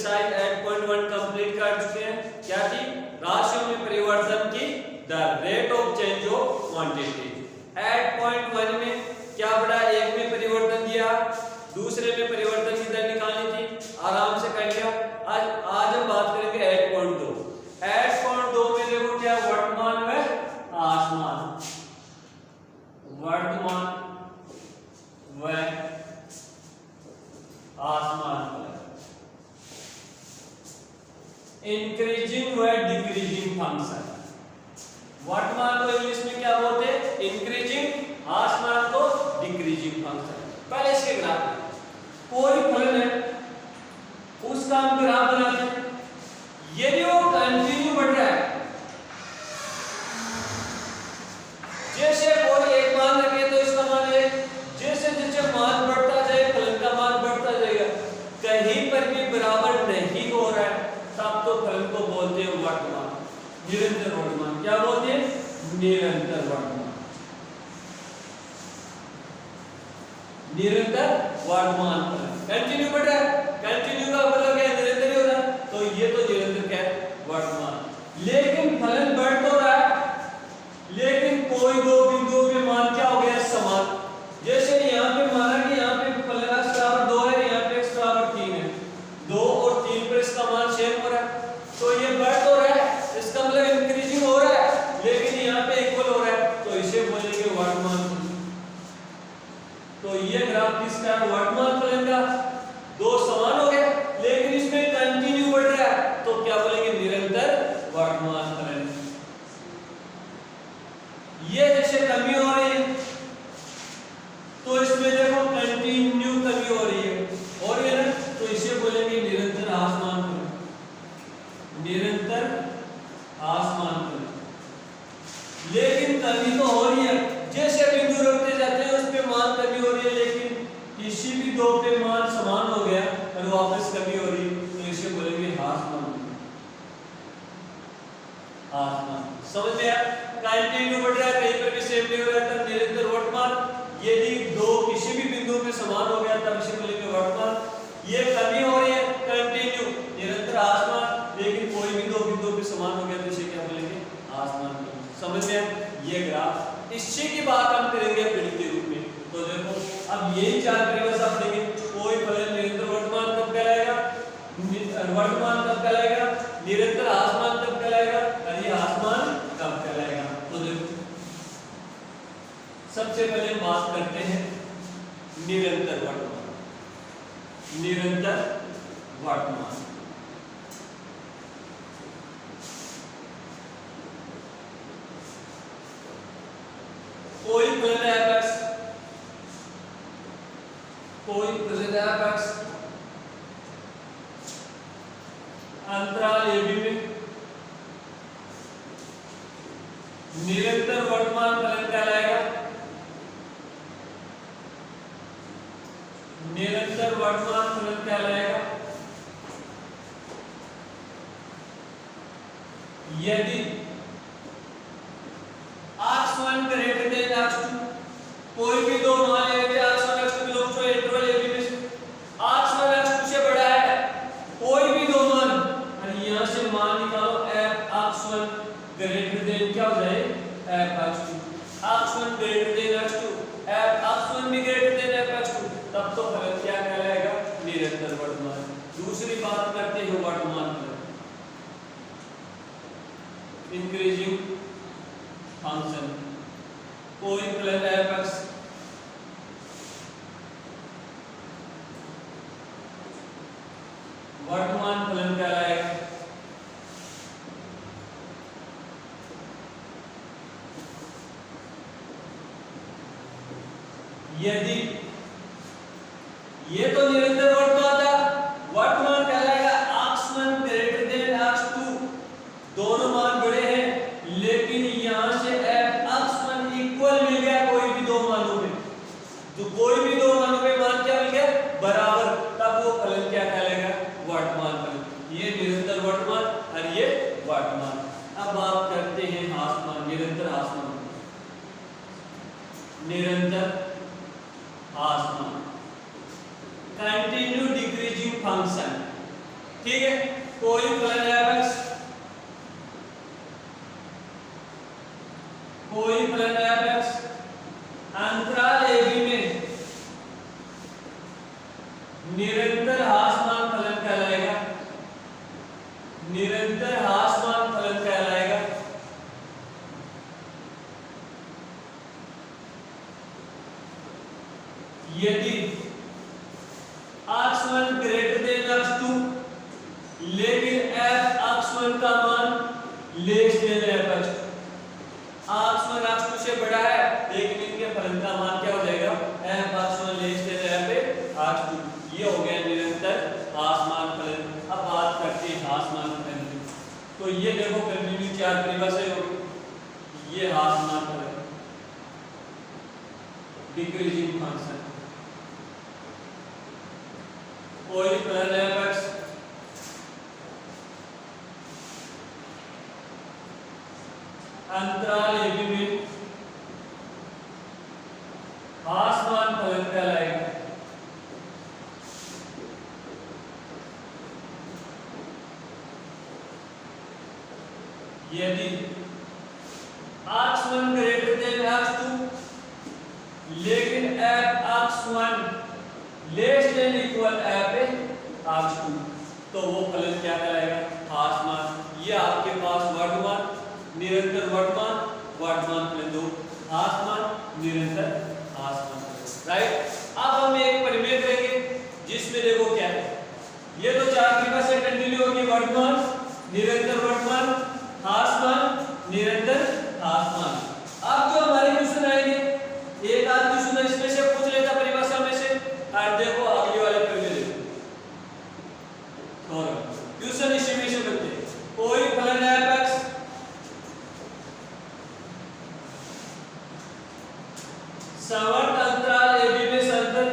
Exercise 8.1 complete कर चुके हैं। क्या थी? राशियों में परिवर्तन की दर, rate of change of quantity. 8.1 में क्या पढ़ा? एक में परिवर्तन दिया, दूसरे में परिवर्तन की दर निकालनी थी, आराम से कर लिया। आज हम बात करेंगे 8.2। 8.2 में देखो क्या, वर्तमान व आसमान, वर्तमान व आसमान, इंक्रीजिंग व डिक्रीजिंग फंक्शन। वर्तमान को इंग्लिश में क्या बोलते हैं? इंक्रीजिंग, आसमान को डिक्रीजिंग फंक्शन। पहले इसके ग्राफ, कोई फलन है उसका हम ग्राफ बनाते हैं। यदि वो कंटिन्यू बढ़ रहा है, जैसे कोई एक मान रखे तो इसका मान है, जैसे जैसे मान बढ़ता जाए फलन का मान बढ़ता जाएगा, कहीं पर भी बराबर नहीं हो रहा है, तब तो फलन को बोलते हैं वर्तमान, निरंतर वर्तमान। क्या बोलते हैं? निरंतर वर्तमान। निरंतर वर्तमान फलन कंटिन्यू बढ़ रहा है, कंटिन्यू का मतलब क्या है? निरंतर ही हो रहा है, तो ये तो निरंतर क्या है? वर्तमान। लेकिन फलन बढ़ तो रहा है, लेकिन कोई दो बिंदुओं पे मान क्या हो गया? समान। जैसे यहाँ पे माना कि यहाँ पे फलन x बराबर 2 है, यहाँ पे x बराबर 3 है, 2 और 3 पर इसका मान सेम हो रहा है, तो ये बढ़ तो रहा है, इसका मतलब इंक्रीजिंग हो रहा है, लेकिन यहाँ पे इक्वल हो रहा है, तो इसे बोलेंगे वर्तमान। तो ये ग्राफ किसका है? वर्तमान फलन का। दो समान हो गए, लेकिन इसमें कंटिन्यू बढ़ रहा है, तो क्या बोलेंगे? निरंतर वर्तमान फलन। ये जैसे कमी हो रही है, तो इसमें देखो कंटिन्यू कमी हो रही है ना, तो इसे बोलेंगे निरंतर आसमान फलन, निरंतर आसमान फलन। लेकिन कमी तो हो रही है, जैसे बिंदु रखते जाते हैं उस पे मान कमी हो रही है, लेकिन किसी भी दो पे मान समान हो गया और वापस कमी हो रही, तो इसे बोलेंगे आसमान। आसमान समझ में आया? कंटिन्यू बढ़ रहा है, कहीं पर भी सेम नहीं हो रहा है, तब निरंतर वर्तमान। यदि दो किसी भी बिंदु पे समान हो गया, तब इसे बोलेंगे वर्तमान। ये कमी हो रही है, कंटिन्यू, निरंतर आसमान, लेकिन कोई भी दो बिंदु पे समान हो गया, तो इसे क्या बोलेंगे? आसमान। समझ में आया? ये ग्राफ, इससे की बात हम करेंगे गणित के रूप में। तो देखो अब यही चार परिभाषा आप देंगे, कोई फलन निरंतर वर्तमान कब कहलाएगा, वर्तमान कब कहलाएगा, निरंतर आसमान कब कहलाएगा, और ये आसमान कब कहलाएगा। तो देखो सबसे पहले बात करते हैं निरंतर वर्तमान। निरंतर वर्तमान, कोई फलन है f(x), कोई फलन है f(x) अंतराल a b में निरंतर वर्तमान फलन कहलाएगा। निरंतर वर्तमान फलन कहलाएगा यदि x1 ग्रेटर देन x2, कोई भी दो मान लेते हैं x1 x2 belongs to interval a b में से, x1 x2 से बड़ा है कोई भी दो मान, और यहां से मान निकालो f(x1) ग्रेटर देन क्या हो जाए? f(x2), x1 greater than x2, f(x1) भी ग्रेटर देन f(x2), तब तो फलन क्या कहलाएगा? निरंतर वर्तमान। दूसरी बात करते हैं वर्तमान फलन, इंक्रीजिंग फंक्शन। कोई फलन f(x) वर्तमान फलन कहलाएगा यदि ये तो निरंतर वर्तमान था, वर्तमान कहलाएगा x1 ग्रेटर देन x2, दोनों मान बड़े हैं, लेकिन यहां से f(x1) इक्वल मिल गया कोई भी दो मानों पे, तो कोई भी दो मानों पे मान क्या मिल गया? बराबर, तब वो फलन क्या कहलाएगा? वर्तमान फलन। ये निरंतर वर्तमान और ये वर्तमान। अब बात करते हैं आसमान, निरंतर आसमान। निरंतर आसमान, कंटिन्यू डिक्रीजिंग फंक्शन। ठीक है, कोई फलन f(x), कोई फलन f(x) अंतराल ab में निरंतर हासमान फलन कहलाएगा, निरंतर हासमान फलन कहलाएगा। यदि x1 ग्रेटर देन x2 लेकिन f(x1) का मान less than f(x2), x1 x2 से बड़ा है लेकिन इनके फलन का मान क्या हो जाएगा, f(x1) लेस देन f(x2). ये हो गया निरंतर हासमान फलन। अब बात करते हैं हासमान फलन की। तो ये देखो कंटिन्यू चार परिभाषाएं हो गई। ये हासमान फलन, डिक्रीजिंग फंक्शन, कोई फलन f(x) अंतराल ab में हासमान फलन कहलाएगा। यदि x1 ग्रेटर देन x2 लेकिन f(x1) less than equal f(x2), तो वो फलन क्या कहलाएगा, हासमान। ये आपके पास वर्तमान, निरंतर वर्तमान, वर्तमान फलन दो, हासमान निरंतर हासमान फलन, राइट। अब हम एक परिमेय करेंगे जिसमें देखो क्या है, ये तो चार परिभाषाएं कंटिन्यू होगी, वर्तमान, निरंतर वर्तमान, हासमान, निरंतर हासमान। अब जो हमारे क्वेश्चन आएंगे, एक आध क्वेश्चन इसमें से पूछ लेता परिभाषा में से, और देखो अगले वाले परिमेय देखो, और क्वेश्चन इसी में से बनते हैं। कोई फलन f(x) सवर्त अंतराल ab में संतत,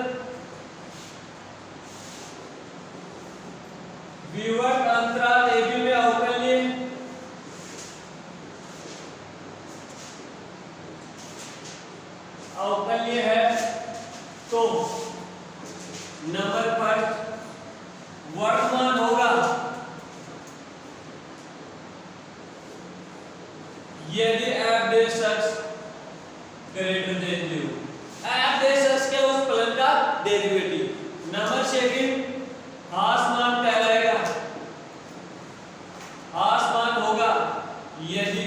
विवर्त अंतराल ab में अवकलनीय, अवकलनीय है, तो नंबर पर वर्तमान होगा यदि f(x) ग्रेटर देन 0, f(x) के उस फलन का डेरिवेटिव। नंबर सेकंड हासमान कहलाएगा, हासमान होगा यदि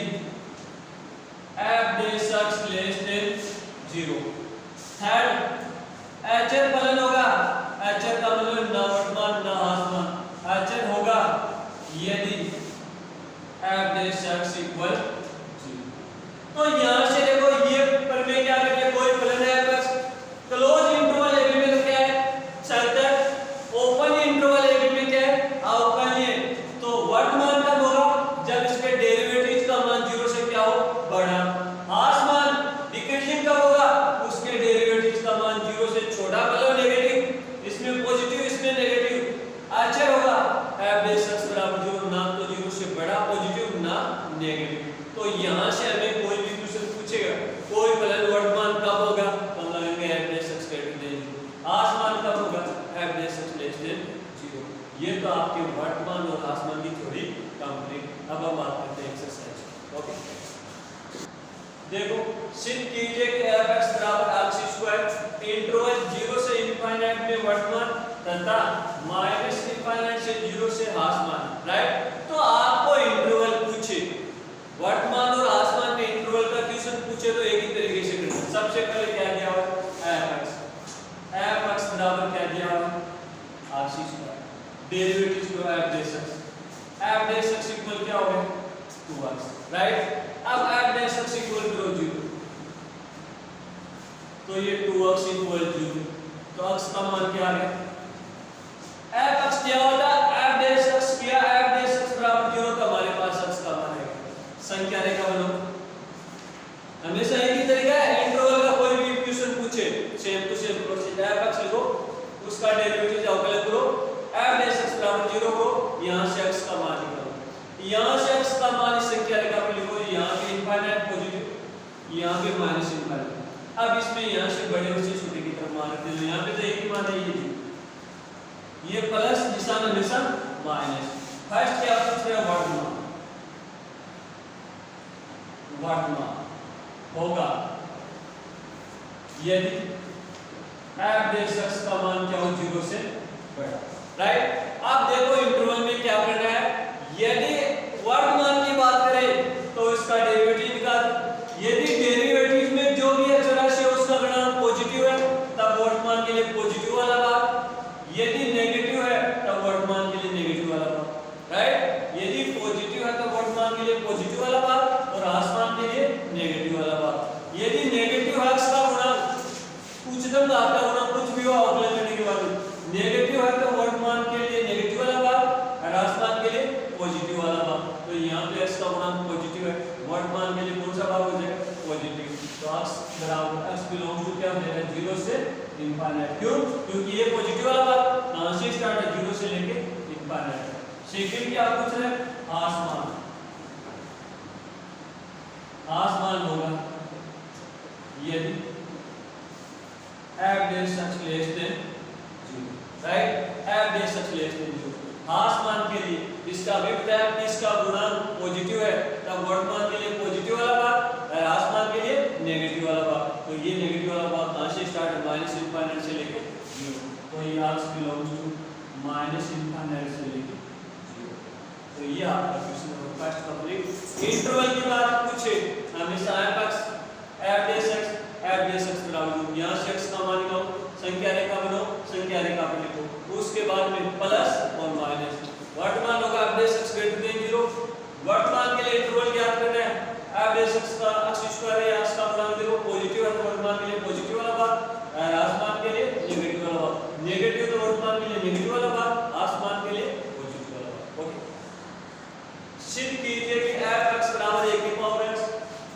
f(x) लेस देन 0। थर्ड एचर फलन होगा, एचर का मतलब ना वर्तमान ना हासमान, एचर होगा यदि f(x) इक्वल 0। तो यहां से देखो ये प्रमेय क्या करेंगे, कोई फलन है f(x) क्लोज इंटरवल ab में तो क्या है, संतत, ओपन इंटरवल ab में क्या है, अवकलनीय। तो वर्तमान कब होगा, जब इसके डेरिवेटिव का मान 0 से क्या हो, बड़ा। हासमान डिक्रीजिंग कब होगा, उसके डेरिवेटिव का मान 0 से छोटा, मतलब नेगेटिव, इसमें पॉजिटिव इसमें नेगेटिव। एचर होगा f(x) बराबर 0, ना तो 0 से बड़ा पॉजिटिव ना नेगेटिव। तो यहां से हमें कोई भी क्वेश्चन पूछेगा, कोई फलन वर्तमान कब होगा, हम लगाएंगे f(x) ग्रेटर देन 0, हासमान कब होगा, f(x) लेस देन 0। ये तो आपके वर्तमान और हासमान की थ्योरी कंप्लीट। अब हम बात करते हैं एक्सरसाइज। ओके, देखो सिद्ध कीजिए कि f(x) बराबर x² इंटरवल 0 से इनफाइनाइट में वर्तमान तथा -∞ से 0 से हासमान, राइट। तो आपको इंटरवल पूछे, वर्तमान और हासमान के इंटरवल का क्वेश्चन पूछे तो एक ही तरीके से करना। सबसे पहले क्या दिया हुआ है, f(x) बराबर क्या दिया हुआ है, x², डेरिवेटिव को f(x) इक्वल क्या हो गया, 2x, राइट। अब f(x) इक्वल करो 0, तो ये 2x इक्वल 0, तो x का मान क्या आ गया, f(x) क्या होता है, f(x) किया, f(x) बराबर 0, तो हमारे पास x का मान है संख्या रेखा बनो। हमेशा एक ही तरीका है, इंटरवल का कोई भी क्वेश्चन पूछे same to same procedure, f(x) लिखो, उसका डेरिवेटिव अवकलन करो, f(x) बराबर 0 को, यहां से x का मान निकालो, यहां से x का मान इस संख्या रेखा पर लिखो, यहां पे इनफाइनाइट पॉजिटिव, यहां पे -∞। अब इसमें यहां से बड़े से छोटे की तरफ मान रखते हैं, यहां पे तो एक ही मान है, ये ये प्लस निशान हमेशा माइनस। फर्स्ट क्या पूछ रहे हैं, वर्तमान होगा यदि f डेश x का मान क्या हो 0 से बड़ा, राइट। अब देखो इंटरवल में क्या करना है, यदि वर्तमान की बात करें तो इसका डेरिवेटिव निकाल, यदि डेरिवेटिव में जो भी अचराशि है उसका गुणांक पॉजिटिव है तब वर्तमान के लिए पॉजिटिव वाला भाग, यदि नेगेटिव है तब वर्तमान के लिए नेगेटिव वाला भाग, राइट। यदि पॉजिटिव है तो वर्तमान के लिए पॉजिटिव वाला भाग और आसमान के लिए नेगेटिव वाला भाग। यदि नेगेटिव है इसका गुणांक उच्चतम घात का गुणांक कुछ भी हो अवकलन करने के बाद नेगेटिव है तो वर्तमान के लिए नेगेटिव वाला भाग और आसमान के लिए पॉजिटिव वाला भाग। तो यहाँ पे x का गुणांक पॉजिटिव है, वर्तमान के लिए कौन सा भाग हो जाएगा, पॉजिटिव। तो x बराबर x बिलोंग्स टू क्या हो जाएगा 0 से इंफिनिट। क्यों, क्योंकि ये पॉजिटिव वाला भाग कहां से स्टार्ट है, 0 से लेके इंफिनिट। सेकंड क्या पूछ रहे हैं, आसमान, आसमान होगा यदि f dash x less than 0, right. f dash x less than 0 आसमान के लिए इसका वेक्टर है कि इसका गुणांक पॉजिटिव है तब वर्तमान के लिए पॉजिटिव वाला भाग और आसमान के लिए नेगेटिव वाला भाग। तो ये नेगेटिव वाला भाग कहां से स्टार्ट है, माइनस इंफिनिट से लेके 0। तो ये x belongs to minus infinite से लेके 0। तो ये आपका question number first complete. Interval की बात पूछे हमेशा f dash x बराबर यहां से x का मान निकालो, संख्या रेखा बनाओ, संख्या रेखा पर लिखो, उसके बाद में प्लस और माइनस। वर्तमान होगा f dash x greater than 0। वर्तमान के लिए इंटरवल ज्ञात करना है, f dash x का x स्क्वायर है, x का गुणांक देखो पॉजिटिव है तो वर्तमान के लिए पॉजिटिव वाला भाग और आसमान के लिए नेगेटिव वाला भाग, नेगेटिव तो वर्तमान के लिए नेगेटिव वाला भाग, आसमान के लिए पॉजिटिव वाला भाग। ओके, सिद्ध कीजिए कि f(x) बराबर 1 की पावर x,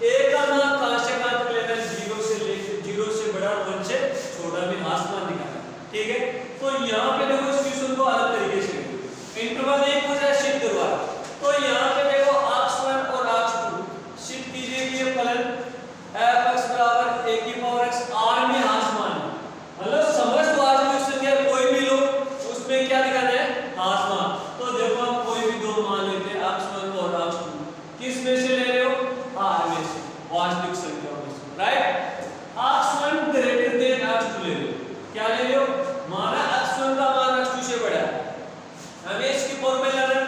a का मान कहां से कहां तक लेना है, 0 से लेके 0 से बड़ा 1 से छोटा में आसमान दिखाना है, ठीक है। तो यहां पे देखो इस क्वेश्चन को अलग तरीके से इंटरवल एक हो जाए सिद्ध करवा, तो यहां पे देखो x1 और x2 सिद्ध कीजिए कि ये फलन f(x) बराबर 1 की पावर x r में आसमान है, मतलब समझ तो आज क्वेश्चन क्या कोई भी लो उसमें क्या दिखाना है, आसमान। तो देखो हम कोई भी दो मान लेते हैं x1 और x2, किस में से ले रहे हो, r में से, वास्तविक संख्या में से, right. x1 greater than x2 ले लो, क्या ले लो, माना x1 का मान x2 से बड़ा है, हमें इसकी फॉर्मूला लेना,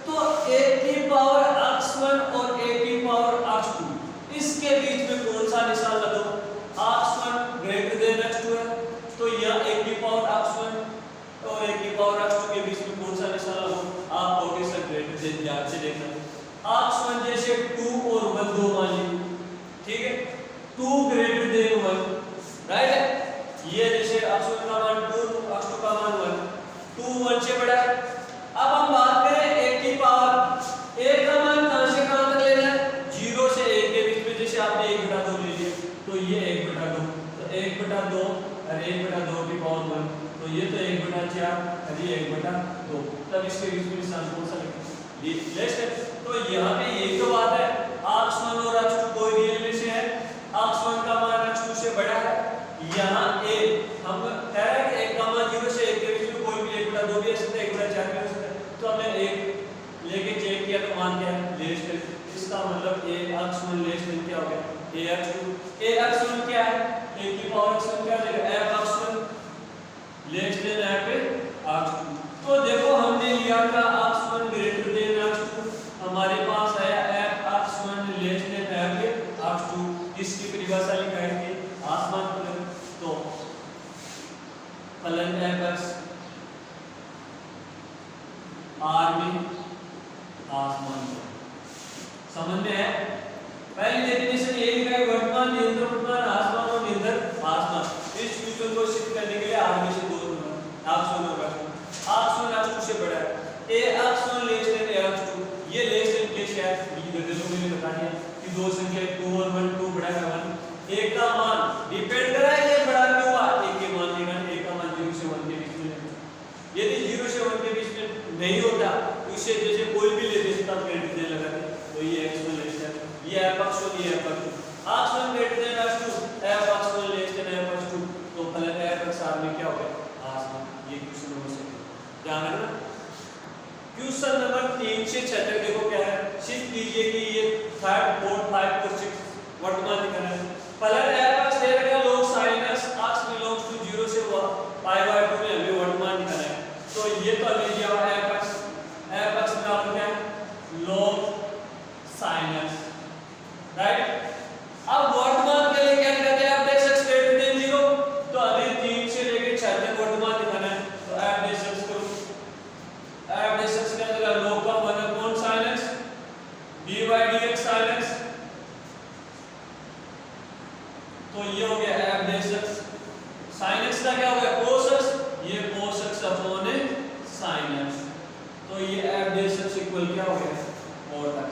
तो a की पावर x1 और a की पावर x2 इसके बीच में कौन सा निशान लगाओ, x1 ग्रेटर देन x2 है तो यह a की पावर x1 और a की पावर x2 के बीच में कौन सा निशान लगाओ, आप कहोगे सर ग्रेटर देन, ध्यान से देखना, x1 जैसे 2 और 1 दो मान लीजिए, ठीक है, 2 ग्रेटर देन 1, राइट। ये जैसे x1 का मान 2, x2 का मान 1, 2 1 से बड़ा है। अब हम बात करें a की पावर, a का मान कहां से कहां तक लेना है, 0 से 1 के बीच में, जैसे आपने 1/2 ले लिया तो ये 1/2, तो 1/2 और 1/2 की पावर 1, तो ये तो 1/4 और ये 1/2, तब इसके बीच में निशान कौन सा लिखें, लेस है। तो यहाँ पे यही तो बात है, x1 और x2 कोई रियल में से है, x1 का मान x2 से बड़ा है, यहाँ a हम कह रहे हैं 1 का मान 0 से 1 के बीच में कोई भी 1/2 भी हो सकता है, 1/4 भी हो सकता है, तो हमने 1 लेके चेक किया तो मान क्या है, लेस है। इसका मतलब x1 लेस देन क्या हो गया, x1 क्या है, a की पावर x1 क्या हो जाएगा, f(x1) लेस देन f(x2)। तो देखो हमने लिया था x1 ग्रेटर देन x2, हमारे पास आया f(x1) लेस देन f(x2), इसकी परिभाषा लिखाई थी आसमान फलन, तो फलन f(x) r में आसमान, समझ में है। पहली डेफिनेशन ये लिखा है, वर्तमान निरंतर वर्तमान आसमान और निरंतर आसमान। इस क्वेश्चन को सिद्ध करने के लिए r में से दो x1 और x2 से बड़ा है, x1 लेस देन x2, ये लेस देन केस क्या है, ये देखो मैंने बता दिया कि दो संख्या 2 और 1, 2 बड़ा है 1, एक का मान डिपेंड कर रहा है ये बड़ा क्यों हुआ, एक के मान लेगा, एक का मान 0 से 1 के बीच में, यदि 0 से 1 के बीच में नहीं होता उससे जैसे कोई भी लेते तब ग्रेटर देन लगाते, तो ये x1 लेस देन, ये f(x1), ये f(x2), x1 greater than x2, f(x1) less than f(x2), तो फलन f(x) r में क्या हो गया, आसमान। ये क्वेश्चन नंबर 7। ध्यान रखना। क्वेश्चन नंबर 3 से 6 तक देखो क्या है, शिफ्ट कीजिए कि ये 3rd 4th 5 और 6 वर्तमान दिखाना है। फलन f x दे रखा log sin x x belongs to 0 से पाई बाय 2 में हमें वर्तमान दिखाना है। तो ये तो हमें दिया हुआ है f x बराबर क्या है log sin x, राइट। अब वर्तमान के लिए क्या कहते हैं, f dash x greater than 0, तो हमें 3 से लेके 6 तक वर्तमान दिखाना है। तो f dash x करो, f dash x के अंदर log का 1 upon sin x dy dx sin x, तो ये हो गया f dash x। sin x का क्या हो गया cos x, ये cos x upon sin x, तो ये f dash x इक्वल क्या हो गया cot x,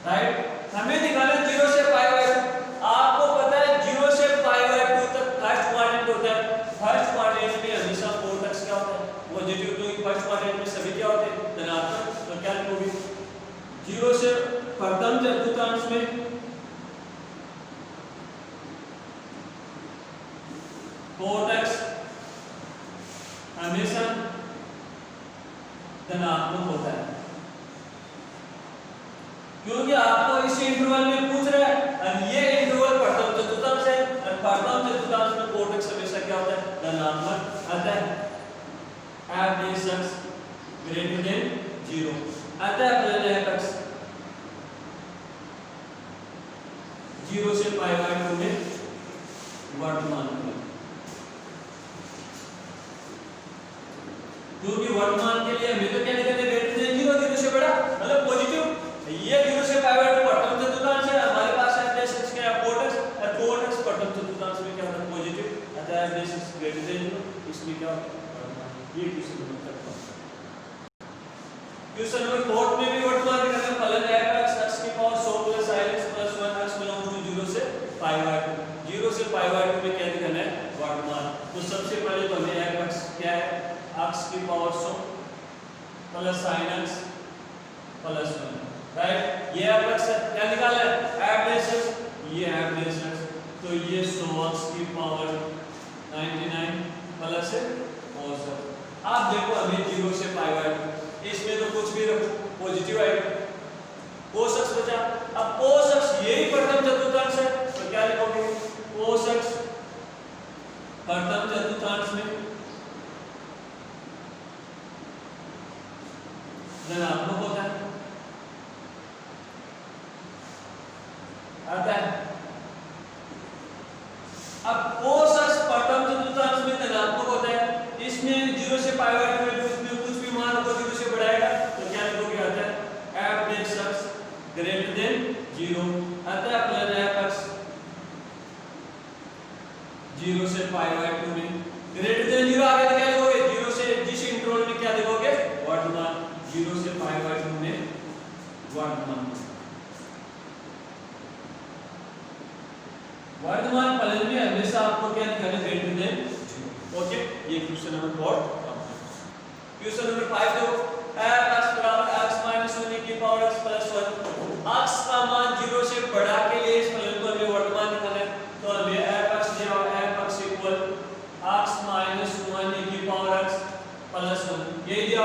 राइट। हमें दिखाना 0 से पाई बाय 2। आपको पता है 0 से पाई बाय 2 तक फर्स्ट क्वाड्रेंट होता है। फर्स्ट क्वाड्रेंट में हमेशा cot x क्या होता है पॉजिटिव, तो फर्स्ट क्वाड्रेंट में सभी क्या होते हैं धनात्मक। तो क्या लिखोगे 0 से प्रथम चतुर्थांश में cot x हमेशा धनात्मक होता है, क्योंकि आपको इस इंटरवल में पूछ रहा है और ये इंटरवल प्रथम चतुर्थांश है और प्रथम चतुर्थांश में cot x हमेशा क्या होता है धनात्मक आता है। f dash x greater than 0 आता है प्लस f x 0 से पाई बाय 2 में वर्तमान में, क्योंकि वर्तमान के लिए हमें तो क्या लिखते हैं ग्रेटर देन 0, 0 से बड़ा मतलब पॉजिटिव। ये 0 से पाई बाय 2 प्रथम चतुर्थांश है, हमारे पास f dash x क्या है cot x, और cot x प्रथम चतुर्थांश में क्या होता है पॉजिटिव, अतः f dash x greater than 0, इसमें क्या होता है ये क्वेश्चन नंबर 4। क्वेश्चन नंबर 4 में भी वर्तमान दिखाना है। फलन f x x की power 100 plus sin x plus 1 x belong to 0 से पाई बाय 2, 0 से पाई बाय 2 में क्या दिखाना है वर्तमान। तो सबसे पहले तो हमें f x क्या है x की power 100 plus sin x plus 1, right. ये f x क्या निकाला है f dash x, ये f dash x, तो ये 100x की पावर 99 प्लस cos x। आप देखो हमें 0 से पाई बाय 2, इसमें तो कुछ भी रखो पॉजिटिव आएगा, cos x बचा। अब cos x यही प्रथम चतुर्थांश है, तो क्या लिखोगे cos x प्रथम चतुर्थांश में धनात्मक होता है, आता है। अब cos x प्रथम चतुर्थांश में धनात्मक होता है, इसमें 0 से पाई बाय 2 में इसमें कुछ भी मान को 0 से बढ़ाएगा, तो क्या लिखोगे आता है f dash x greater than 0 आता है प्लस f x 0 से पाई बाय 2 में ग्रेटर देन 0 आगे तो क्या लिखोगे 0 से जिस इंटरवल में क्या लिखोगे वर्तमान, 0 से पाई बाय 2 में वर्तमान। वर्तमान फलन में हमेशा आपको क्या दिखाना है ग्रेटर देन 0। ओके, ये क्वेश्चन नंबर 4। क्वेश्चन नंबर 5 दो f x बराबर x माइनस 1 की पावर x प्लस 1, x का मान 0 से बढ़ा के लिए इस फलन को हमें वर्तमान दिखाना है। तो हमें f x दिया हुआ है f x equal x minus 1 की पावर x प्लस 1, ये दिया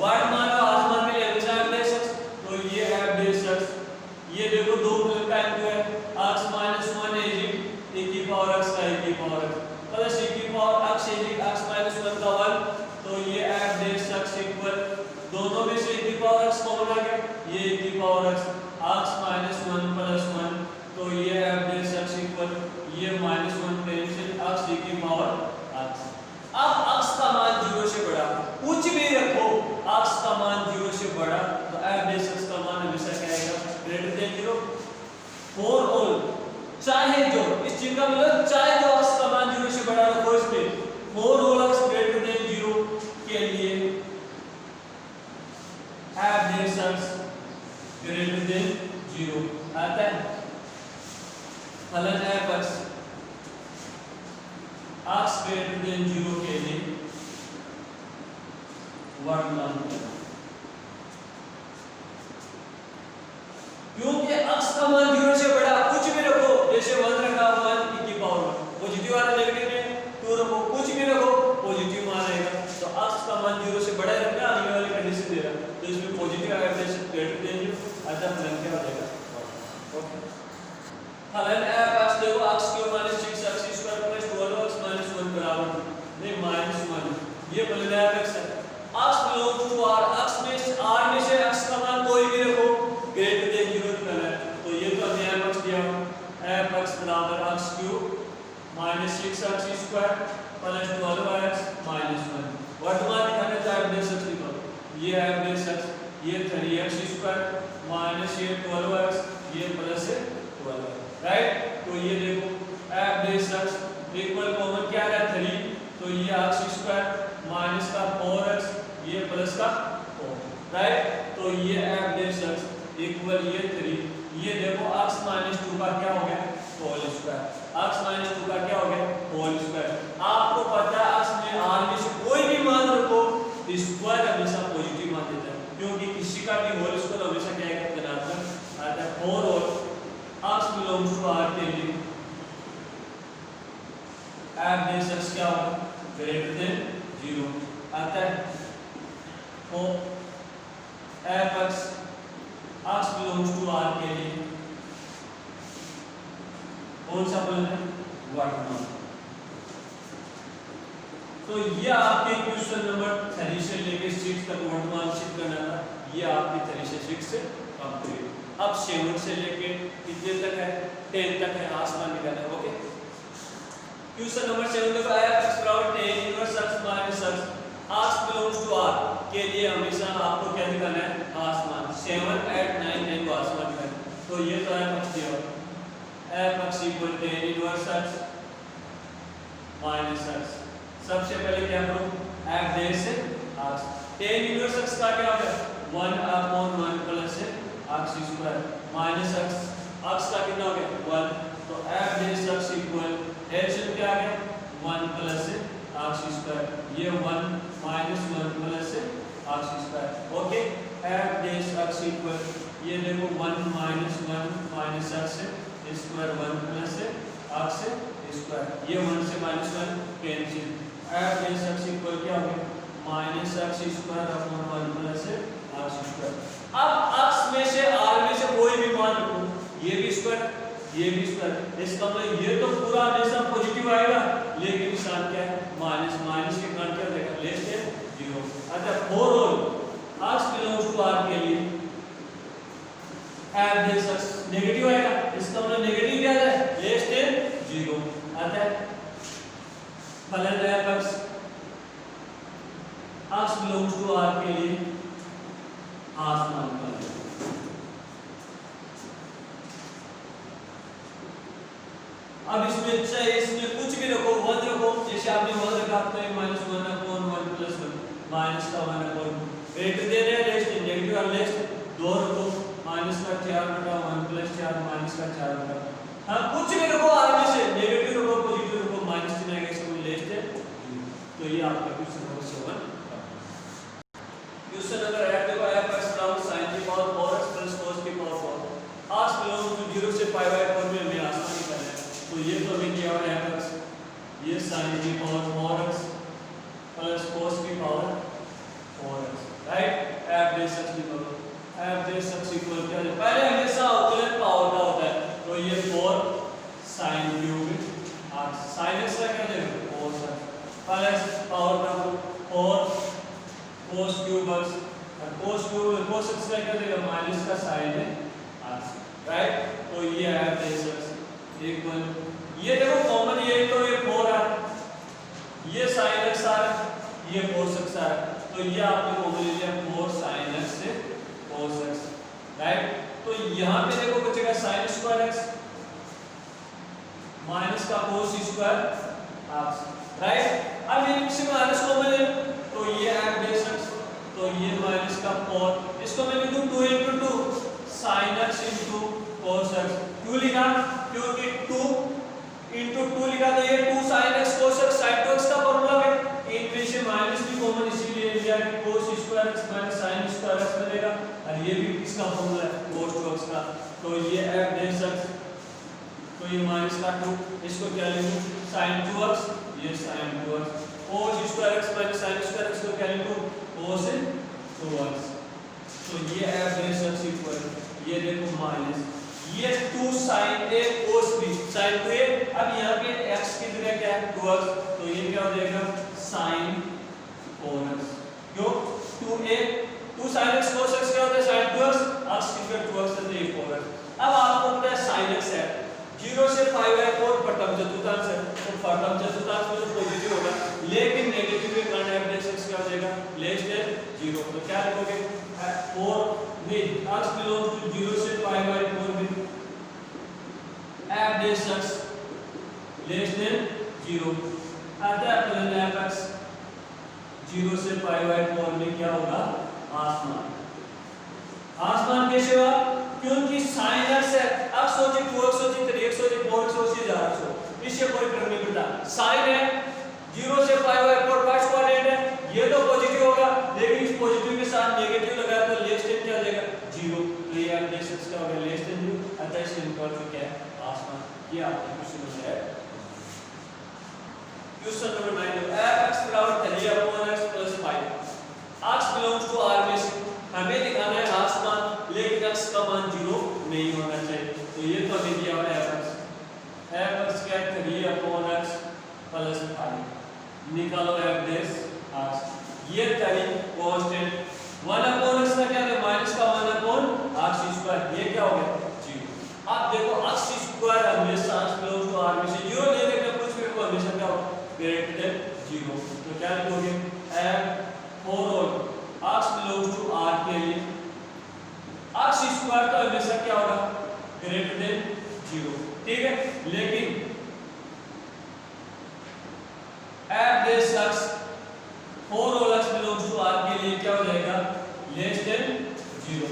वर्तमान और आसमान में हमेशा f dash x, तो ये f dash x, ये देखो दो फलन का इनटू है x माइनस 1 e की पावर x का e की पावर x प्लस e की पावर x x माइनस 1 का 1, तो ये f dash x इक्वल दोनों में से e की पावर x कॉमन आ गया, ये e की power x x minus 1 plus 1, तो ये f dash x इक्वल ये माइनस 1 कैंसिल x e की पावर x। अब x का मान 0 से बड़ा, कुछ भी रखो x का मान 0 से बड़ा, तो f dash x का मान हमेशा क्या आएगा ग्रेटर देन 0 फॉर ऑल। चाहे जो इस चीज का मतलब चाहे जो x का मान 0 से बड़ा रखो, इसमें for all x greater than 0 के लिए f dash x greater than 0 आता है। फलन f x x greater than 0 के लिए वर्तमान, क्योंकि x का मान 0 से बड़ा, कुछ भी रखो, जैसे 1 रखा 1 की पावर 1, पॉजिटिव वाला नेगेटिव में 2 रखो, कुछ भी रखो पॉजिटिव मान आएगा, तो x का मान 0 से बड़ा है फलन f(x) देखो x³ - 6x² + 12x - 1 बराबर नहीं -1 ये फलन f(x) है। x belong to r, x में r में से x का मान कोई भी रखो ग्रेटर देन 0 निकालना है। तो ये तो हमने f(x) दिया f(x) बराबर x³ - 6x² + 12x - 1 वर्तमान दिखाने तो f(x) निकालो। ये f(x) ये 3x² - ये 12x ये प्लस है 12 राइट। तो ये देखो f(x) इक्वल कॉमन क्या है 3, तो ये x² माइनस का 4x ये प्लस का 4 राइट। तो ये f(x) इक्वल ये 3, ये देखो x - 2 का क्या हो गया होल स्क्वायर, x - 2 का क्या हो गया होल स्क्वायर। आपको पता है x में r में से कोई भी मान रखो स्क्वायर हमेशा पॉजिटिव मान देता है, क्योंकि किसी का भी होल स्क्वायर हमेशा क्या है धनात्मक आता है। 4 और x बिलोंग्स टू r के लिए f(x) क्या होगा ग्रेटर देन 0 आता है। तो f(x) x belongs to r के लिए कौन सा फलन है वर्तमान। तो ये आपके क्वेश्चन नंबर 3 से लेके 6 तक वर्तमान सिद्ध करना था, ये आपके 3 से 6 से कंप्लीट। अब 7 से लेके कितने तक है 10 तक है आसमान निकालना है। ओके क्वेश्चन नंबर 7 देखो f(x) बराबर tan inverse x minus x x belongs to r के लिए हमेशा आपको क्या निकालना है आसमान। 7 8 9 9 को आसमान निकालना। तो ये तो f(x) दिया f(x) equal tan inverse x minus x। सबसे पहले क्या करो f' से x, tan इनवर्स x का क्या हो गया 1/1 प्लस x² माइनस x का कितना हो गया 1। तो f' इक्वल एलसीएम क्या आ गया 1 प्लस x², ये 1 minus 1 plus x²। Okay f' equal ये देखो 1 minus 1 minus x square 1 plus x², ये 1 से माइनस 1 कैंसिल। f' इक्वल क्या हो गया माइनस x² 1 प्लस x²। अब x में से r में से कोई भी मान रखो, ये भी स्क्वायर ये भी स्क्वायर, इसका मतलब ये तो पूरा हमेशा पॉजिटिव आएगा, लेकिन निशान क्या है माइनस, माइनस के कारण क्या देगा लेस देन 0। अच्छा 4 और x बिलोंग्स टू r के लिए f(x) नेगेटिव आएगा, इसका मतलब नेगेटिव क्या है लेस देन 0 आता है। फलन f(x) x belongs to r के लिए आसमान का। अब इसमें चाहे इसमें कुछ भी रखो 1 रखो, जैसे आपने 1 रखा तो -1/1 प्लस 1 माइनस का 1/1 ग्रेटर देन है लेस देन नेगेटिव और लेस 2 रखो माइनस का 4/1 प्लस 4 माइनस का 4/। हां कुछ भी रखो r में से नेगेटिव रखो पॉजिटिव रखो माइनस चिन्ह आएगा, इसको लेस देन। तो ये आपका क्वेश्चन नंबर 7। क्वेश्चन नंबर 8 देखो f(x) बराबर sin की पावर 4x प्लस cos की पावर 4 x बिलोंग टू 0 से π/4 में हमें आसान निकालना है। तो ये तो हमें क्या है f(x) ये sin की पावर 4x प्लस cos की पावर 4x राइट। f(x) निकालो f(x) इक्वल क्या है पहले हमेशा अवकलन पावर का होता है, तो ये 4 sin cube x sin x का क्या देगा cos x प्लस पावर का 4 cos cube x cos x का क्या देगा माइनस का sin x राइट। तो ये f(x) इक्वल ये देखो कॉमन ये तो ये 4 है, ये sin x आ रहा है ये cos x आ रहा है, तो ये आपने कॉमन ले लिया 4 sin x से cos x राइट। तो यहां पे देखो बचेगा sin² x माइनस का cos² x राइट। अब इनसे माइनस कॉमन ले तो ये f(x) तो ये माइनस का 4, इसको मैं लिखूं 2 * 2 sin x * cos x। क्यों लिखा क्योंकि 2 * 2 लिखा तो ये 2 sin x cos x sin 2x का फॉर्मूला है, इनमें से माइनस भी कॉमन इसीलिए लिया कि cos² x - sin² x बनेगा, और ये भी किसका फॉर्मूला है cos 2x का। तो ये f(x) तो ये माइनस का 2, इसको क्या लिखूं sin 2x ये sin 2x cos² x - sin² x को क्या लिखूं cos 2x। तो ये f(x) इक्वल ये देखो माइनस ये 2 sin a cos b sin 2a। अब यहाँ पे x की जगह क्या है 2x, तो ये क्या हो जाएगा sin 4x, क्यों 2a 2 sin x cos x क्या होता है sin 2x, x की जगह 2x है तो ये 4x। अब आपको पता है sin x है 0 से 5/4 प्रथम चतुर्थांश है, तो प्रथम चतुर्थांश में तो पॉजिटिव होगा, लेकिन नेगेटिव के कारण f x क्या हो जाएगा लेस देन 0। तो क्या लिखोगे 4 नहीं x बिलोंग टू 0 से 5/4 में f x लेस देन 0 आता है प्लस f x 0 से 5/4 में क्या होगा आसमान। आसमान कैसे हुआ, क्योंकि sin x है x हो जाए 2x हो जाए 3x हो जाए 4x हो जाए 4x हो, इससे कोई फर्क नहीं पड़ता। sin है 0 से 5/4 फर्स्ट क्वाड्रेंट है, ये तो पॉजिटिव होगा, लेकिन इस पॉजिटिव के साथ नेगेटिव लगाया तो लेस देन क्या हो जाएगा 0, तो ये आप देख सकते हो लेस देन 0, अतः इसका इक्वल टू क्या है आसमान। ये आपका क्वेश्चन नंबर है क्वेश्चन नंबर 9 f(x) बराबर 3/x + 5। x belongs to r में से हमें दिखाना है आसमान, लेकिन x का मान 0 नहीं होना चाहिए, तो ये तो हमें दिया हुआ है f(x) क्या है 3/x + 5, निकालो f(x)। ये तरी कांस्टेंट 1/x का क्या है माइनस का 1/x², ये क्या हो गया 0। अब देखो x² हमेशा x बिलोंग्स टू r में से 0 नहीं देखना, कुछ भी को हमेशा क्या होगा ग्रेटर देन 0, तो क्या लिखोगे f(4 whole x belongs to r) के लिए x² तो हमेशा क्या होगा ग्रेटर देन 0, ठीक है, लेकिन f(x) 4 whole x belongs to r के लिए क्या हो जाएगा less than 0।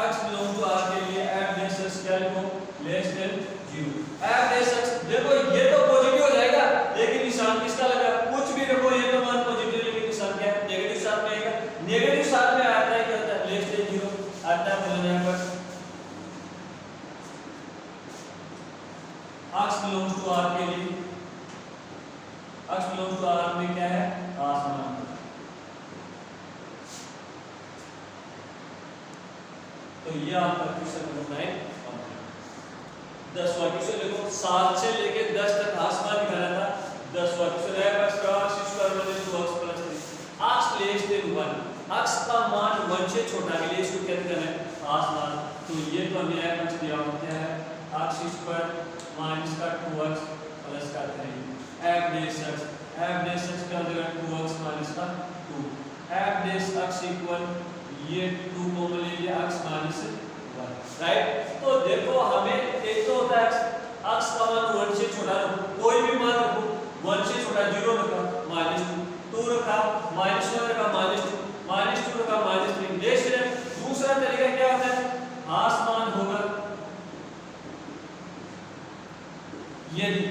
x belongs to r के लिए f(x) क्या लिखो लेस देन 0। f(x) देखो ये तो पॉजिटिव हो जाएगा, लेकिन निशान किसका लगा, कुछ भी रखो ये तो मान पॉजिटिव, लेकिन निशान क्या है नेगेटिव साथ में आएगा, नेगेटिव साथ में आता है क्या होता है लेस देन 0 आता है बोलने पर x बिलोंग्स टू r के लिए x बिलोंग्स टू r में क्या है आसमान। तो ये आपका क्वेश्चन नंबर 9 10वां क्वेश्चन देखो 7 से लेके 10 तक आसमान दिखाना था। 10वां क्वेश्चन है x square minus 2x plus 3 x less than 1, x का मान 1 से छोटा के लिए इसको क्या करना है आसमान। तो ये तो हमें x दिया होता है x स्क्वायर माइनस का 2x प्लस का 3 f(x) का हो जाएगा 2x माइनस का 2 f(x) इक्वल ये 2 को ले लिया x माइनस 1, राइट। तो देखो हमें एक तो होता है x का मान 1 से छोटा रखो, कोई भी मान रखो 1 से छोटा 0 रखा -2 2 रखा -1 रखा -2 रखा -3 लेस देन। दूसरा तरीका क्या होता है आसमान होगा यदि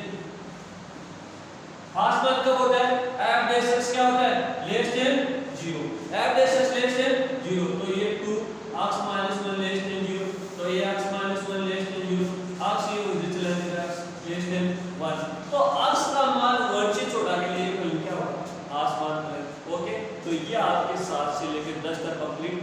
आसमान कब होता है f(x) क्या होता है less than 0, f(x) less than 0, तो ये 2 x माइनस 1 लेस देन 0, तो ये x minus 1 less than 0, x ये उधर चला जाएगा लेस देन 1। तो x का मान 1 से छोटा के लिए वैल्यू क्या होगा आसमान है। ओके, तो ये आपके 7 से लेकर 10 तक कंप्लीट,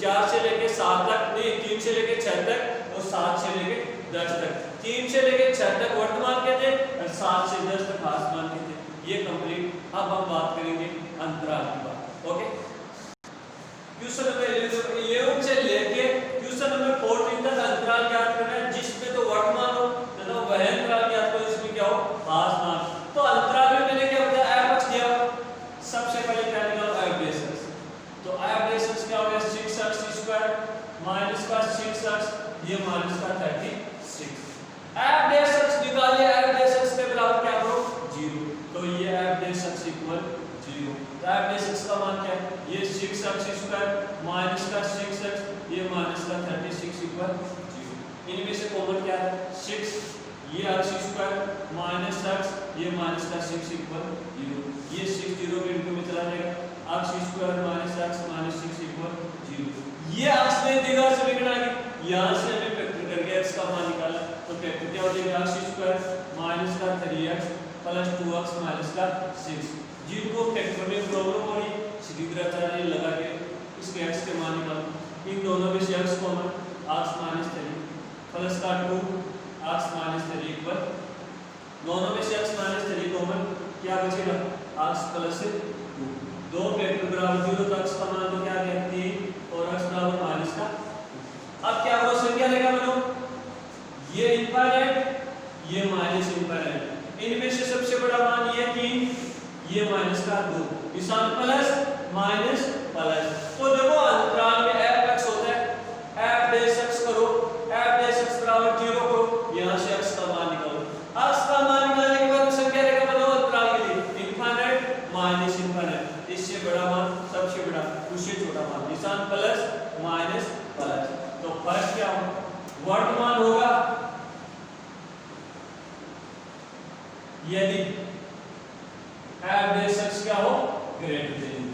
4 से लेकर 7 तक नहीं 3 से लेकर 6 तक और 7 से लेकर 10 तक, 3 से लेकर 6 तक वर्तमान के थे और 7 से 10 तक आसमान के थे, ये कंप्लीट। अब हम बात करेंगे अंतराल की बात। ओके, क्वेश्चन नंबर 11 से लेके क्वेश्चन नंबर 14 तक अंतराल ज्ञात करना है, जिसमें तो वर्तमान हो तथा वह अंतराल ज्ञात करो जिसमें क्या हो आसमान। तो अंतराल में मैंने क्या बताया f(x) दिया, सबसे पहले क्या निकालो f(x), तो f(x) क्या हो गया 6x² माइनस का 6x, ये माइनस का 36 f(x) निकालिए, f(x) के बराबर क्या करो 0, तो ये f(x) इक्वल 0, तो f(x) का मान क्या है ये 6x² माइनस का 6x, ये माइनस का 36 इक्वल 0। इनमें से कॉमन क्या है 6, ये x² माइनस x, ये माइनस का 6 इक्वल 0, ये 6 0 के इनटू में चला जाएगा x² minus x minus 6 equal 0। ये x ने दीवार से निकला है, यहां से हमें फैक्टर करके x का मान निकालना, तो फैक्टर क्या हो जाएगा x² माइनस का 3x प्लस 2x माइनस का 6। जिनको फैक्टर में प्रॉब्लम हो रही सीधी तरह लगा के इसके x के मान निकालो, इन दोनों में से x common x minus 3 plus का 2 x माइनस 3 इक्वल, दोनों में से x माइनस 3 कॉमन, क्या बचेगा x प्लस 2, दो फैक्टर बराबर 0 तो x का मान तो क्या है 3 और x बराबर माइनस का। अब क्या होगा संख्या लेगा बनो, ये इनफाइनाइट ये माइनस इनफाइनाइट, इनमें से सबसे बड़ा मान ये 3 ये माइनस का 2, निशान प्लस माइनस प्लस। तो देखो अंतराल में f(x) होता है, f(x) करो, f(x) बराबर 0 करो, यहां से x का मान निकालो, x का मान निकालने के बाद संख्या लेगा बनो अंतराल के लिए इनफाइनाइट माइनस इनफाइनाइट, इससे बड़ा मान सबसे बड़ा उससे छोटा मान, निशान प्लस माइनस प्लस। तो फर्क क्या होगा, वर्तमान होगा यदि f(x) क्या हो ग्रेटर देन,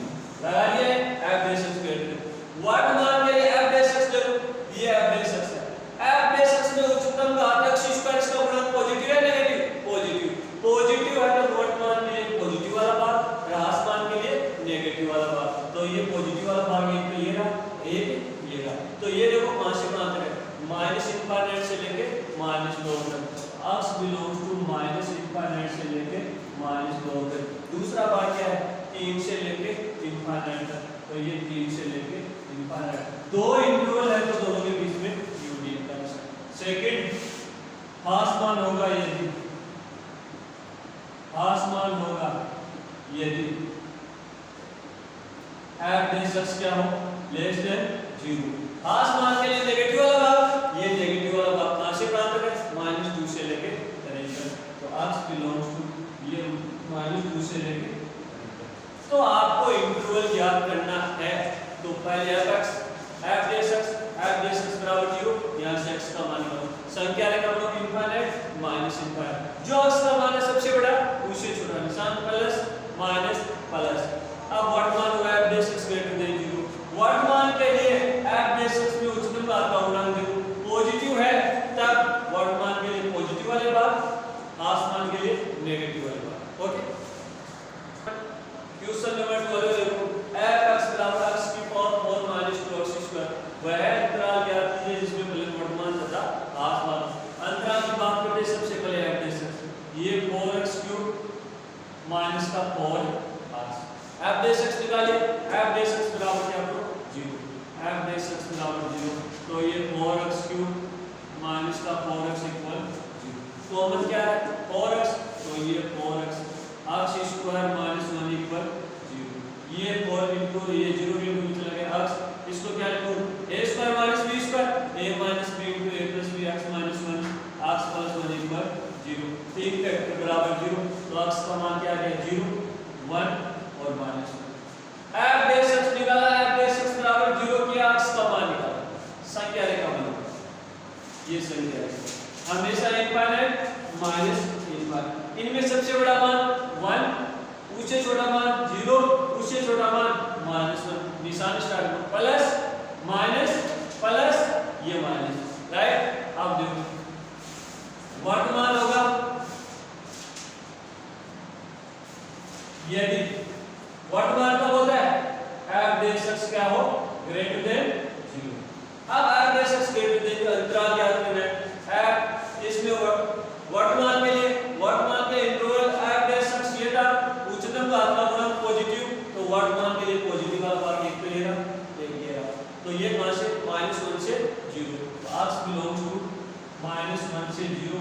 लगा लिया f(x) ग्रेटर, वर्तमान के लिए f(x) ले लो, ये f(x) है, f(x) में उच्चतम घातांक c² इसका गुणक पॉजिटिव है नेगेटिव, पॉजिटिव, पॉजिटिव है तो वर्तमान के लिए पॉजिटिव वाला भाग, ह्रासमान के लिए नेगेटिव वाला भाग, तो ये पॉजिटिव वाला भाग एक तो ये रहा, एक ये रहा। तो ये देखो कहां से कहां तक है, माइनस इनफाइनाइट से लेके माइनस 2 तक, x belongs to minus infinite से लेके माइनस 2 तक। दूसरा भाग क्या है 3 से लेके इनफाइनाइट तक, तो ये 3 से लेके इनफाइनाइट, दो इंटरवल है तो दोनों के बीच में यूनियन का। सेकंड ह्रासमान होगा यदि, ह्रासमान होगा यदि f(x) क्या हो लेस देन 0, ह्रासमान के लिए नेगेटिव वाला भाग, ये नेगेटिव वाला भाग कहां से प्राप्त करें -2 से लेके 3 तक, तो x बिलोंग्स टू ये -2 से लेके। तो आपको इंटरवल ज्ञात करना है, तो पहले f(x) बराबर 0, यहां से x का मान निकालो, संख्या लेगा हम लोग इनफाइनाइट माइनस इनफाइनाइट, जो x का मान है सबसे बड़ा उससे छोटा, निशान प्लस माइनस प्लस। अब वर्तमान होगा f(x) ग्रेटर देन 0, वर्तमान के लिए f(x) में उच्चतम घात का गुणांक देखो पॉजिटिव है तब वर्तमान के लिए पॉजिटिव वाले भाग, ह्रासमान के लिए नेगेटिव वाले भाग। ओके, क्वेश्चन नंबर 12 देखो, f(x) बराबर x की पावर 4 माइनस 2x², वह अंतराल ज्ञात कीजिए जिसमें फलन वर्तमान तथा ह्रासमान। अंतराल की बात करते हैं सबसे पहले f(x), ये 4x³ माइनस का 4x, f(x) निकालिए, f(x) बराबर क्या करो 0, f(x) बराबर 0, तो ये 4x³ माइनस का 4x इक्वल 0, कॉमन क्या है 4x, तो ये 4x, x² माइनस 1 इक्वल 0, ये 4 इनटू ये 0 इनटू में चला गया x, इसको क्या लिखूं a² minus b², a minus b into a plus b x minus 1, x plus 1 equal 0, तीन फैक्टर बराबर 0, तो x का मान क्या आ गया 0 1 और माइनस 1। f(x) निकाला, f(x) बराबर 0 किया, x का मान निकाला, संख्या रेखा बना, ये संख्या है हमेशा इनफाइनाइट माइनस इनफाइनाइट, इनमें सबसे बड़ा मान 1, उससे छोटा मान 0, उससे छोटा मान -1, निशान स्टार्ट करो प्लस माइनस प्लस ये माइनस, राइट। अब देखो वर्तमान होगा यदि, वर्तमान कब होता है f(x) क्या हो ग्रेटर देन 0, अब f(x) ग्रेटर देन का अंतराल ज्ञात करना है, f इसमें वर्तमान के लिए, वर्तमान के इंटरवल f(x) ये था, उच्चतम घात का गुणक पॉजिटिव, तो वर्तमान के लिए पॉजिटिव वाला भाग एक तो ये रहा, एक ये रहा, तो ये कहां से -1 से 0, तो x बिलोंग्स टू -1 से 0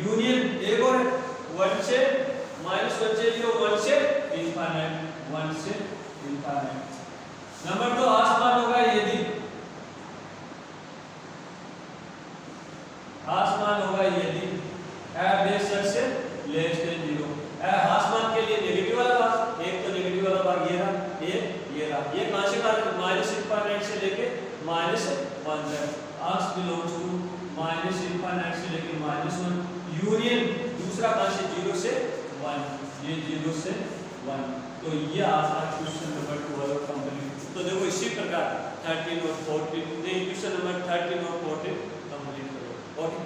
यूनियन, एक और 1 से -1 से 0, 1 से इनफाइनाइट, 1 से इनफाइनाइट। नंबर 2 ह्रासमान होगा यदि, ह्रासमान होगा यदि f(x) से लेस देन 0, ह्रासमान के लिए नेगेटिव वाला भाग, एक तो नेगेटिव वाला भाग ये रहा, एक ये रहा, ये कहां से कहां माइनस इनफाइनाइट से लेके -1 तक, x belongs to minus infinite से लेके -1 यूनियन, दूसरा कहां से 0 से 1, ये 0 से 1, तो ये आपका क्वेश्चन नंबर 12 कंप्लीट। तो देखो इसी प्रकार 13 और 14 नहीं, क्वेश्चन नंबर 13 और 14 कंप्लीट करो। ओके,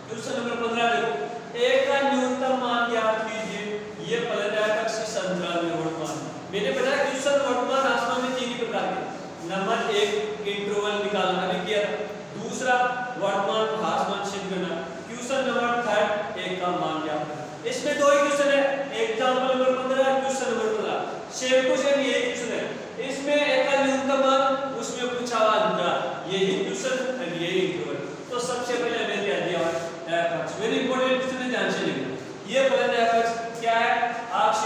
क्वेश्चन नंबर 15 देखो, एक का न्यूनतम मान ज्ञात कीजिए, ये फलन है x इस अंतराल में वर्तमान। मैंने बताया क्वेश्चन वर्तमान ह्रासमान में 3 ही प्रकार के, नंबर 1 इंटरवल निकालना अभी किया, दूसरा वर्तमान का मान ज्ञात करें। इसमें दो ही क्वेश्चन है, example number 15, question number 15, same to same यही क्वेश्चन है। इसमें एक का न्यूनतम मान, उसमें पूछा हुआ अंतराल, यही क्वेश्चन और यही इंटरवल। तो सबसे पहले हमें क्या दिया हुआ है, f(x), वेरी इंपॉर्टेंट क्वेश्चन है, ध्यान से लिखना। ये फलन f(x) क्या है, x²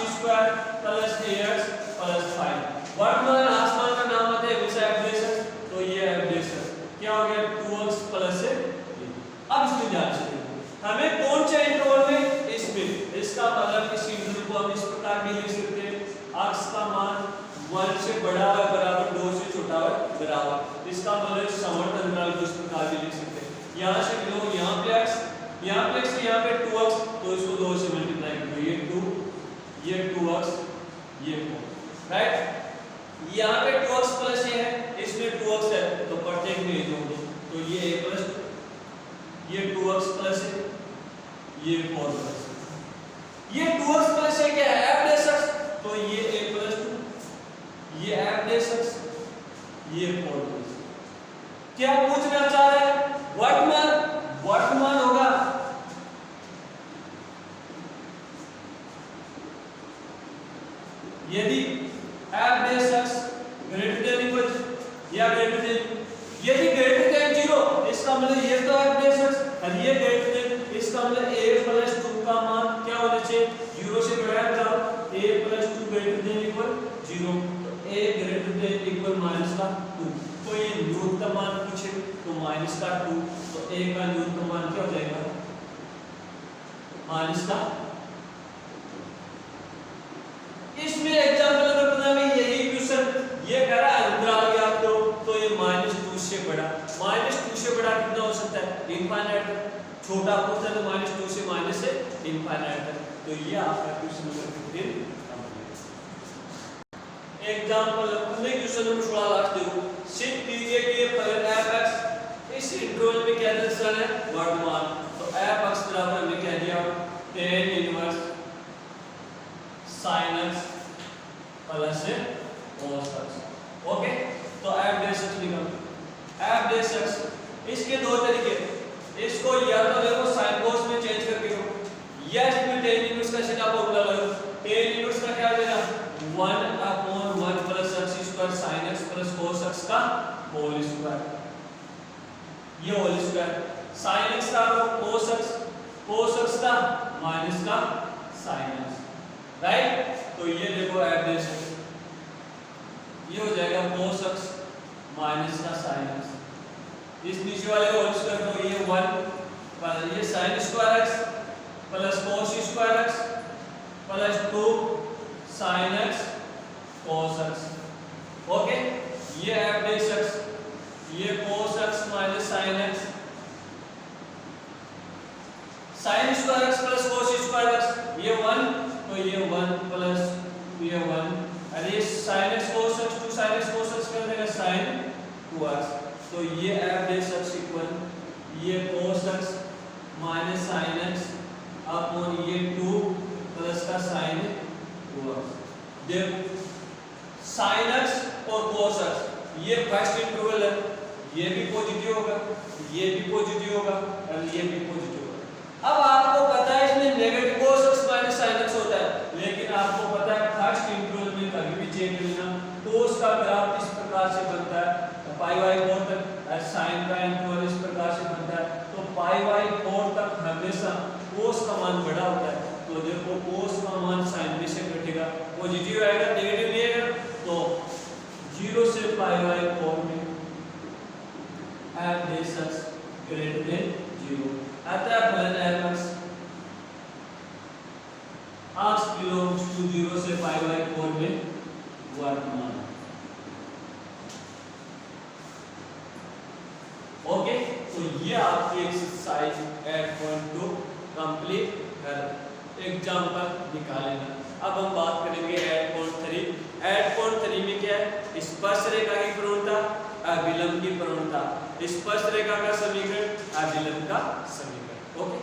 प्लस ax प्लस 5। वर्तमान आसमान का नाम आता है हमेशा f', तो ये f' क्या हो गया 2x प्लस से। अब इसमें ध्यान से देखो, हमें कौन से इंटरवल में, इसमें, इसका मतलब इस इंटरवल को हम इस प्रकार भी लिख सकते हैं, x का मान 1 से बड़ा है बराबर, 2 से छोटा है बराबर। इसका मतलब समवर्त अंतराल को इस प्रकार भी लिख सकते हैं, यहाँ से लो, यहाँ पे x, यहाँ पे x, यहाँ पे 2x, तो इसको 2 से मल्टीप्लाई करो, ये 2, ये 2x, ये 4, राइट। यहाँ पे 2x प्लस ये है, इसमें 2x है, तो प्रत्येक में जोड़ दो, तो ये a प्लस, ये 2x प्लस है, ये 4 प्लस, ये 2x प्लस है क्या है f', तो ये a प्लस 2, ये f', ये 4 प्लस। क्या पूछना चाह रहा है, वर्तमान होगा यदि f' ग्रेटर देन इक्वल या ग्रेटर देन, यदि ग्रेटर देन 0, इसका मतलब ये तो f' और ये ग्रेटर देन, इसका मतलब a प्लस 2 का मान क्या होना चाहिए, 0 से बड़ा है, मतलब a plus 2 greater than equal 0, तो a greater than equal minus का 2, तो ये न्यूनतम मान पूछे तो माइनस का 2, तो a का न्यूनतम मान क्या हो जाएगा, माइनस का। इसमें एग्जांपल नंबर 15 में यही क्वेश्चन, ये कह रहा है अंतराल ज्ञात करो, तो ये -2 से बड़ा, -2 से बड़ा कितना हो सकता है, इनफाइनाइट तक, छोटा पूछता है तो -2 से माइनस से इनफाइनाइट तक, तो ये आपका question number 15 complete. Example number question number 16 last देखो, सिद्ध कीजिए कि ये फलन f(x) इस इंटरवल में क्या दर्शाना है, वर्तमान, तो f(x) बराबर हमने क्या दिया, tan inverse sin x plus cos x, okay. तो f' निकाल, f' इसके दो तरीके, इसको या तो देखो sin cos में चेंज करके हो, या इसमें tan इनवर्स का सीधा फॉर्मूला लगाओ। tan इनवर्स का क्या देगा, 1/1 plus x² sin x plus cos x का होल स्क्वायर, ये होल स्क्वायर, sin x का cos x का माइनस का sin x, राइट। तो ये देखो f', ये हो जाएगा cos x माइनस का sin x, इस नीचे वाले को होल स्क्वायर करो, ये 1, ये sin square x plus cos square x plus 2 sin x cos x, okay. ये f', ये cos x minus sin x, sin square x plus cos square x, ये 1, तो ये 1 प्लस ये 1, और ये sin x cos x, 2 sin x cos x कर देगा sin 2x, तो ये f' इक्वल ये cos x minus sin x upon ये 2 प्लस का sin 2x। देखो sin x और cos x ये फर्स्ट इंटरवल है, ये भी पॉजिटिव होगा, ये भी पॉजिटिव होगा और ये भी पॉजिटिव होगा। अब आपको पता है इसमें negative cos x minus sin x होता है, लेकिन आपको पता है फर्स्ट इंटरवल में कभी भी चेंज लेना, cos का ग्राफ इस प्रकार से बनता है π/4 तक, और sin का इंटरवल इस प्रकार से बनता है, तो π/4 तक हमेशा cos का मान बड़ा होता है। तो देखो cos का मान sin में से घटेगा, पॉजिटिव आएगा नेगेटिव नहीं आएगा, तो 0 से π/4 में f' ग्रेटर देन 0, अतः फलन f(x) x बिलोंग्स टू 0 से π/4 में वर्तमान, ओके। तो ये आपकी एक्सरसाइज 8.2 कंप्लीट है, एग्जांपल निकालेना। अब हम बात करेंगे 8.3। 8.3 में क्या है, स्पर्श रेखा की प्रवणता, अभिलंब की प्रवणता, स्पर्श रेखा का समीकरण, अभिलंब का समीकरण, ओके।